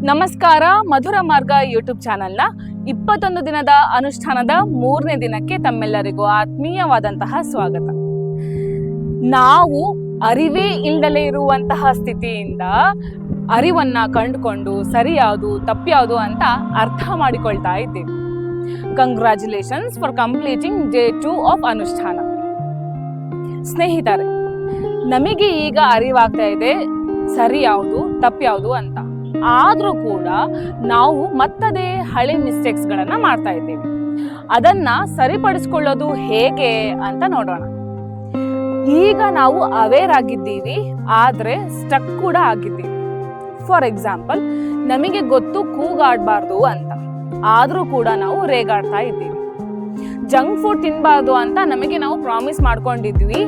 ನಮಸ್ಕಾರ. ಮಧುರ ಮಾರ್ಗ ಯೂಟ್ಯೂಬ್ ಚಾನೆಲ್ನ 21 ದಿನದ ಅನುಷ್ಠಾನದ 3ನೇ ದಿನಕ್ಕೆ ತಮ್ಮೆಲ್ಲರಿಗೂ ಆತ್ಮೀಯವಾದಂತಹ ಸ್ವಾಗತ. ನಾವು ಅರಿವೇ ಇಲ್ಲದಲೇ ಇರುವಂತಹ ಸ್ಥಿತಿಯಿಂದ ಅರಿವನ್ನ ಕಂಡುಕೊಂಡು ಸರಿ ಯಾವುದು ತಪ್ಪು ಯಾವುದು ಅಂತ ಅರ್ಥ ಮಾಡಿಕೊಳ್ತಾ ಇದ್ದೀವಿ. Congratulations for completing day 2 of ಅನುಷ್ಠಾನ. ಸ್ನೇಹಿತರೆ, ನಮಗೆ ಈಗ ಅರಿವಾಗ್ತಾ ಇದೆ ಸರಿ ಯಾವುದು ತಪ್ಪು ಯಾವುದು ಅಂತ. ಆದರೂ ಕೂಡ ನಾವು ಮತ್ತದೇ ಹಳೆ ಮಿಸ್ಟೇಕ್ಸ್ಗಳನ್ನು ಮಾಡ್ತಾ ಇದ್ದೀವಿ. ಅದನ್ನ ಸರಿಪಡಿಸ್ಕೊಳ್ಳೋದು ಹೇಗೆ ಅಂತ ನೋಡೋಣ. ಈಗ ನಾವು ಅವೇರ್ ಆಗಿದ್ದೀವಿ, ಆದರೆ ಸ್ಟಕ್ ಕೂಡ ಆಗಿದ್ದೀವಿ. ಫಾರ್ ಎಕ್ಸಾಂಪಲ್, ನಮಗೆ ಗೊತ್ತು ಕೂಗಾಡಬಾರ್ದು ಅಂತ, ಆದರೂ ಕೂಡ ನಾವು ರೇಗಾಡ್ತಾ ಇದ್ದೀವಿ. ಜಂಕ್ ಫುಡ್ ತಿನ್ನಬಾರ್ದು ಅಂತ ನಾವು ಪ್ರಾಮಿಸ್ ಮಾಡ್ಕೊಂಡಿದ್ವಿ,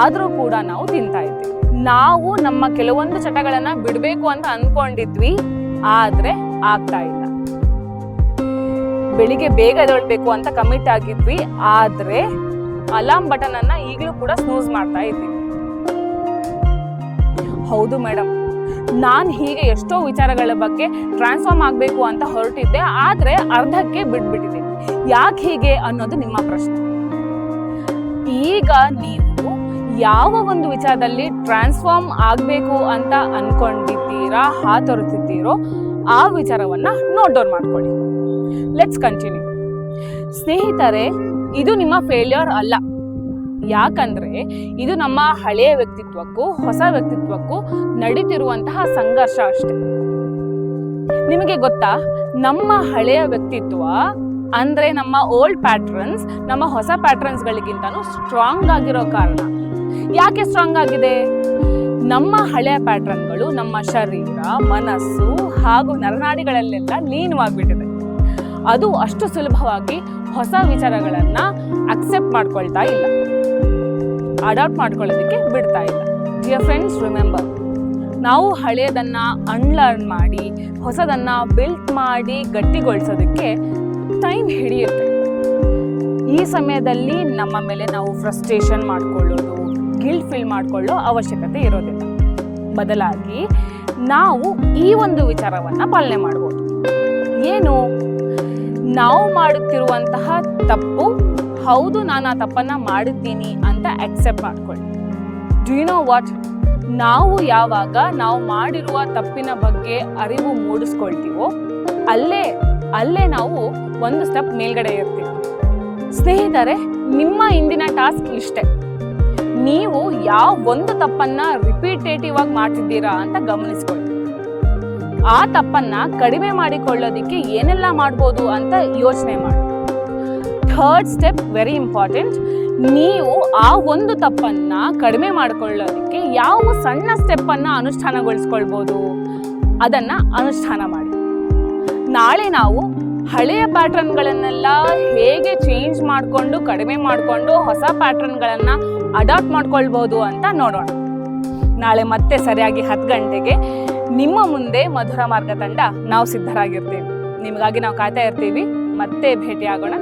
ಆದರೂ ಕೂಡ ನಾವು ತಿಂತಾ ಇದ್ದೀವಿ. ನಾವು ನಮ್ಮ ಕೆಲವೊಂದು ಚಟಗಳನ್ನ ಬಿಡಬೇಕು ಅಂತ ಅನ್ಕೊಂಡಿದ್ವಿ, ಆದ್ರೆ ಆಗ್ತಾ ಇಲ್ಲ. ಬೆಳಿಗ್ಗೆ ಬೇಗ ಎದ್ದೇಳಬೇಕು ಅಂತ ಕಮಿಟ್ ಆಗಿದ್ವಿ, ಆದ್ರೆ ಅಲಾರ್ಮ್ ಬಟನ್ ಅನ್ನ ಈಗಲೂ ಕೂಡ ಸ್ನೂಸ್ ಮಾಡ್ತಾ ಇದ್ದೀವಿ. ಹೌದು ಮೇಡಮ್, ನಾನು ಹೀಗೆ ಎಷ್ಟೋ ವಿಚಾರಗಳ ಬಗ್ಗೆ ಟ್ರಾನ್ಸ್ಫಾರ್ಮ್ ಆಗಬೇಕು ಅಂತ ಹೊರಟಿದ್ದೆ, ಆದ್ರೆ ಅರ್ಧಕ್ಕೆ ಬಿಟ್ಬಿಟ್ಟಿದ್ದೀನಿ. ಯಾಕೆ ಹೀಗೆ ಅನ್ನೋದು ನಿಮ್ಮ ಪ್ರಶ್ನೆ. ಈಗ ನೀವು ಯಾವ ಒಂದು ವಿಚಾರದಲ್ಲಿ ಟ್ರಾನ್ಸ್ಫಾರ್ಮ್ ಆಗಬೇಕು ಅಂತ ಅನ್ಕೊಂಡಿದ್ದೀರಾ, ಹಾತೊರೆತಿದ್ದೀರೋ ಆ ವಿಚಾರವನ್ನ ನೋಟ್ ಡೌನ್ ಮಾಡ್ಕೊಳ್ಳಿ. Let's continue. ಸ್ನೇಹಿತರೆ, ಇದು ನಿಮ್ಮ ಫೇಲ್ಯೂರ್ ಅಲ್ಲ. ಯಾಕಂದ್ರೆ ಇದು ನಮ್ಮ ಹಳೆಯ ವ್ಯಕ್ತಿತ್ವಕ್ಕೂ ಹೊಸ ವ್ಯಕ್ತಿತ್ವಕ್ಕೂ ನಡೀತಿರುವಂತಹ ಸಂಘರ್ಷ ಅಷ್ಟೆ. ನಿಮಗೆ ಗೊತ್ತಾ, ನಮ್ಮ ಹಳೆಯ ವ್ಯಕ್ತಿತ್ವ ಅಂದ್ರೆ ನಮ್ಮ ಓಲ್ಡ್ ಪ್ಯಾಟ್ರನ್ಸ್ ನಮ್ಮ ಹೊಸ ಪ್ಯಾಟ್ರನ್ಸ್ ಗಳಿಗಿಂತನೂ ಸ್ಟ್ರಾಂಗ್ ಆಗಿರೋ ಕಾರಣ. ಯಾಕೆ ಸ್ಟ್ರಾಂಗ್ ಆಗಿದೆ? ನಮ್ಮ ಹಳೆಯ ಪ್ಯಾಟ್ರನ್ಗಳು ನಮ್ಮ ಶರೀರ, ಮನಸ್ಸು ಹಾಗೂ ನರನಾಡಿಗಳಲ್ಲೆಲ್ಲ ಲೀನವಾಗ್ಬಿಟ್ಟಿದೆ. ಅದು ಅಷ್ಟು ಸುಲಭವಾಗಿ ಹೊಸ ವಿಚಾರಗಳನ್ನ ಅಕ್ಸೆಪ್ಟ್ ಮಾಡ್ಕೊಳ್ತಾ ಇಲ್ಲ, ಅಡಾಪ್ಟ್ ಮಾಡ್ಕೊಳ್ಳೋದಕ್ಕೆ ಬಿಡ್ತಾ ಇಲ್ಲ. ಡಿಯರ್ ಫ್ರೆಂಡ್ಸ್, ರಿಮೆಂಬರ್, ನಾವು ಹಳೆಯದನ್ನ ಅನ್ಲರ್ನ್ ಮಾಡಿ ಹೊಸದನ್ನ ಬಿಲ್ಟ್ ಮಾಡಿ ಗಟ್ಟಿಗೊಳಿಸೋದಕ್ಕೆ ಟೈಮ್ ಹಿಡಿಯುತ್ತೆ. ಈ ಸಮಯದಲ್ಲಿ ನಮ್ಮ ಮೇಲೆ ನಾವು ಫ್ರಸ್ಟ್ರೇಷನ್ ಮಾಡ್ಕೊಳ್ಳೋದು, ಗಿಲ್ಟ್ ಫೀಲ್ ಮಾಡ್ಕೊಳ್ಳೋ ಅವಶ್ಯಕತೆ ಇರೋದಿಲ್ಲ. ಬದಲಾಗಿ ನಾವು ಈ ಒಂದು ವಿಚಾರವನ್ನ ಪಾಲನೆ ಮಾಡ್ಬೋದು. ಏನು? ನಾವು ಮಾಡುತ್ತಿರುವಂತಹ ತಪ್ಪು ಹೌದು, ನಾನು ಆ ತಪ್ಪನ್ನ ಮಾಡಿದ್ದೀನಿ ಅಂತ ಅಕ್ಸೆಪ್ಟ್ ಮಾಡ್ಕೊಳ್ಳಿ. Do you know what? ನಾವು ಯಾವಾಗ ನಾವು ಮಾಡಿರುವ ತಪ್ಪಿನ ಬಗ್ಗೆ ಅರಿವು ಮೂಡಿಸ್ಕೊಳ್ತೀವೋ ಅಲ್ಲೇ ನಾವು ಒಂದು ಸ್ಟೆಪ್ ಮೇಲ್ಗಡೆ ಇರ್ತೀವಿ. ಸ್ನೇಹಿತರೆ, ನಿಮ್ಮ ಇಂದಿನ ಟಾಸ್ಕ್ ಇಷ್ಟೇ. ನೀವು ಯಾವ ಒಂದು ತಪ್ಪನ್ನ ರಿಪೀಟೇಟಿವ್ ಆಗಿ ಮಾಡ್ತಿದ್ದೀರಾ ಅಂತ ಗಮನಿಸ್ಕೊಳ್ಳಿ. ಆ ತಪ್ಪನ್ನ ಕಡಿಮೆ ಮಾಡಿಕೊಳ್ಳೋದಿಕ್ಕೆ ಏನೆಲ್ಲ ಮಾಡ್ಬೋದು ಅಂತ ಯೋಚನೆ ಮಾಡಿ. Third step very important. ನೀವು ಆ ಒಂದು ತಪ್ಪನ್ನ ಕಡಿಮೆ ಮಾಡಿಕೊಳ್ಳೋದಕ್ಕೆ ಯಾವ ಸಣ್ಣ ಸ್ಟೆಪ್ ಅನ್ನ ಅನುಷ್ಠಾನಗೊಳಿಸ್ಕೊಳ್ಬೋದು, ಅದನ್ನ ಅನುಷ್ಠಾನ ಮಾಡಿ. ನಾಳೆ ನಾವು ಹಳೆಯ ಪ್ಯಾಟ್ರನ್ಗಳನ್ನೆಲ್ಲ ಹೇಗೆ ಚೇಂಜ್ ಮಾಡಿಕೊಂಡು ಕಡಿಮೆ ಮಾಡಿಕೊಂಡು ಹೊಸ ಪ್ಯಾಟ್ರನ್ಗಳನ್ನ ಅಡಾಪ್ಟ್ ಮಾಡ್ಕೊಳ್ಬೋದು ಅಂತ ನೋಡೋಣ. ನಾಳೆ ಮತ್ತೆ ಸರಿಯಾಗಿ 10 ಗಂಟೆಗೆ ನಿಮ್ಮ ಮುಂದೆ ಮಧುರ ಮಾರ್ಗ ತಂಡ ನಾವು ಸಿದ್ಧರಾಗಿರ್ತೀವಿ. ನಿಮಗಾಗಿ ನಾವು ಕಾಯ್ತಾ ಇರ್ತೀವಿ. ಮತ್ತೆ ಭೇಟಿ ಆಗೋಣ.